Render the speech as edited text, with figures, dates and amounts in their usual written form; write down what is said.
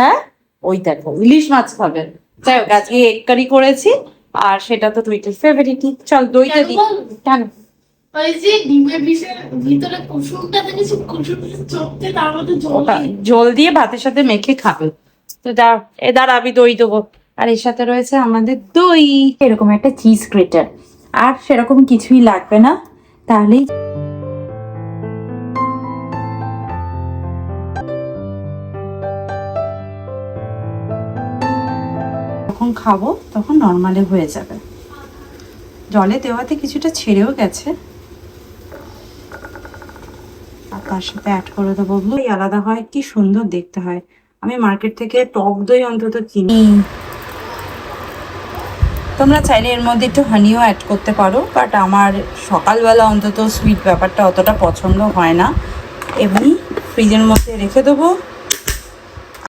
হ্যাঁ ওই দেখো ইলিশ মাছ খাবে। যাই হোক আজকে এগ কারি করেছি, আর সেটা তো টুইটির ফেভারিটই। চল দইটা দিই। কেন? ওই যে ডিমের ভিতরে কুসুমটা দেখেছি, কুসুমটা চোখতে তার মধ্যে ওটা জল দিয়ে ভাতের সাথে মেখে খাবে। তো দাঁড়া আমি দই দেবো। আর এর সাথে রয়েছে আমাদের দই, এরকম একটা চিজ গ্রেটার। আর সেরকম কিছুই লাগবে না, তাহলেই যখন খাবো তখন নর্মালে হয়ে যাবে। জলে দেওয়াতে কিছুটা ছেড়েও গেছে, আর তার সাথে অ্যাড করে দেবো দই। আলাদা হয়, কি সুন্দর দেখতে হয়। আমি মার্কেট থেকে টক দই অন্তত কিনি। তোমরা চাইলে এর মধ্যে একটু হানিও অ্যাড করতে পারো, বাট আমার সকালবেলা অন্তত সুইট ব্যাপারটা অতটা পছন্দ হয় না। এমনি ফ্রিজের মধ্যে রেখে দেবো,